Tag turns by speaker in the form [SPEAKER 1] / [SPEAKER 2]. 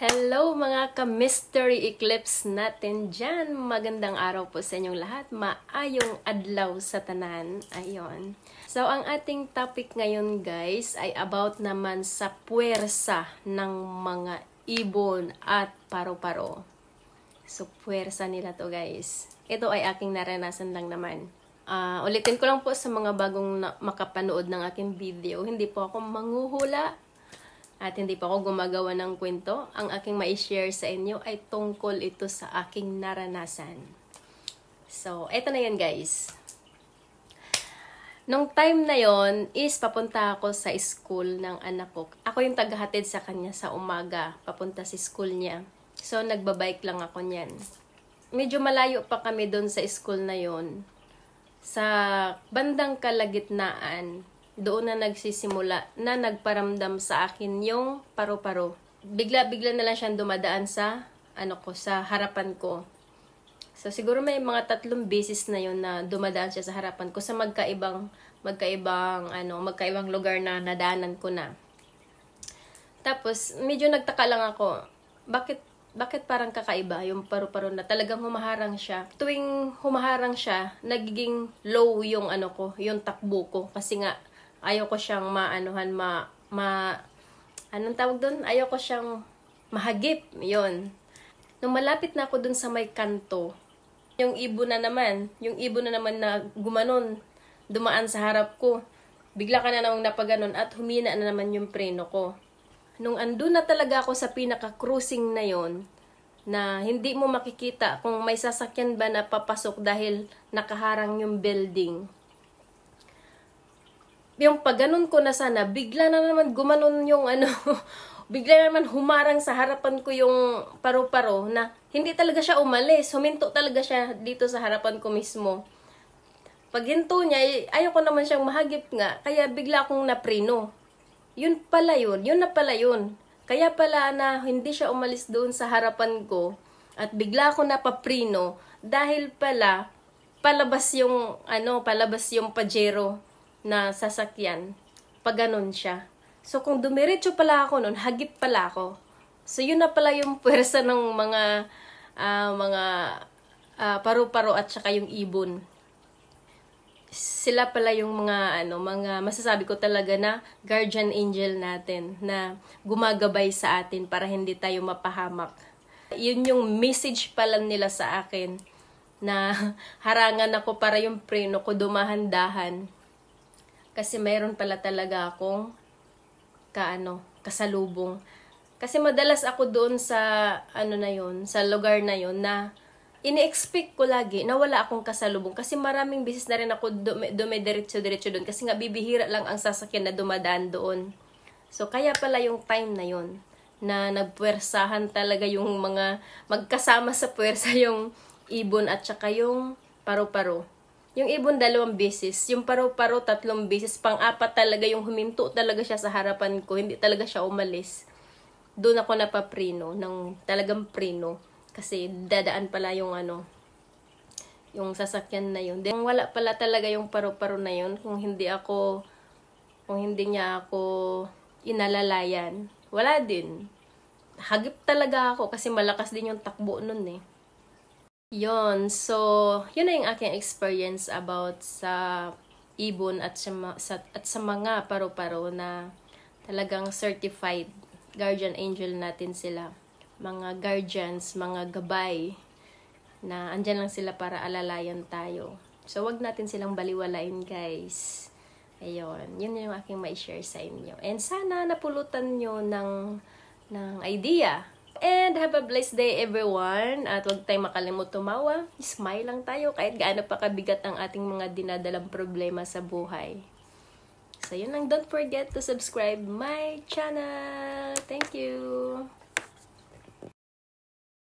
[SPEAKER 1] Hello mga ka-mystery eclipse natin dyan. Magandang araw po sa inyong lahat. Maayong adlaw sa tanan. Ayon. So, ang ating topic ngayon guys ay about naman sa puwersa ng mga ibon at paru-paro. So, puwersa nila to guys. Ito ay aking naranasan lang naman. Ulitin ko lang po sa mga bagong makapanood ng aking video. Hindi po ako manghuhula. At hindi pa ako gumagawa ng kwento. Ang aking ma-share sa inyo ay tungkol ito sa aking naranasan. So, eto na yan guys. Nung time na yon is papunta ako sa school ng anak ko. Ako yung tagahatid sa kanya sa umaga, papunta sa school niya. So, nagbabike lang ako niyan. Medyo malayo pa kami doon sa school na yon. Sa bandang kalagitnaan, doon na nagsisimula na nagparamdam sa akin yung paru-paro. Bigla-bigla na lang siyang dumadaan sa sa harapan ko. So siguro may mga 3 beses na yun na dumadaan siya sa harapan ko sa magkaibang lugar na nadaanan ko na. Tapos medyo nagtaka lang ako. Bakit parang kakaiba yung paru-paro na talagang humaharang siya. Tuwing humaharang siya, nagiging low yung yung takbo ko kasi nga ayaw ko siyang anong tawag doon? Ayaw ko siyang mahagip. Yun. Nung malapit na ako doon sa may kanto, yung ibon na naman na gumanon, dumaan sa harap ko. Bigla ka na namang napaganon at humina na naman yung preno ko. Nung andun na talaga ako sa pinaka-cruising na yon, na hindi mo makikita kung may sasakyan ba na papasok dahil nakaharang yung building. Yung pagganon ko na sana, bigla na naman gumanon yung bigla na naman humarang sa harapan ko yung paru-paro na hindi talaga siya umalis. Huminto talaga siya dito sa harapan ko mismo. Pag hinto niya, ayaw ko naman siyang mahagip nga, kaya bigla akong napreno. Yun na pala yun. Kaya pala na hindi siya umalis doon sa harapan ko at bigla akong napapreno dahil pala palabas yung pajero na sasakyan, pag ganun siya. So, kung dumiretso pala ako nun, hagip pala ako. So, yun na pala yung puwersa ng mga paru-paro at saka yung ibon. Sila pala yung mga masasabi ko talaga na guardian angel natin na gumagabay sa atin para hindi tayo mapahamak. Yun yung message pala nila sa akin na harangan ako para yung preno ko dumahan-dahan. Kasi mayroon pala talaga akong kasalubong. Kasi madalas ako doon sa sa lugar na yon na ini-expect ko lagi na wala akong kasalubong. Kasi maraming beses na rin ako dumidiretso doon. Kasi nga bibihira lang ang sasakyan na dumadaan doon. So kaya pala yung time na yon na nagpuwersahan talaga yung mga magkasama sa puwersa yung ibon at saka yung paru-paro. Yung ibon 2 beses, yung paru-paro 3 beses, pang-4 talaga yung huminto talaga siya sa harapan ko, hindi talaga siya umalis. Doon ako napapreno, ng talagang preno, kasi dadaan pala yung yung sasakyan na yun. Then, wala pala talaga yung paru-paro na yun kung hindi niya ako inalalayan. Wala din. Hagip talaga ako kasi malakas din yung takbo nun eh. Yon, so, yun na yung aking experience about sa ibon at sa mga paru-paro na talagang certified guardian angel natin sila. Mga guardians, mga gabay na andyan lang sila para alalayan tayo. So, wag natin silang baliwalain guys. Ayun, yun yung aking ma-share sa inyo. And sana napulutan nyo ng idea. And have a blessed day everyone. At huwag tayong makalimut tumawa. Smile lang tayo kahit gaano pa kabigat ang ating mga dinadalang problema sa buhay. So yun lang. Don't forget to subscribe my channel. Thank you.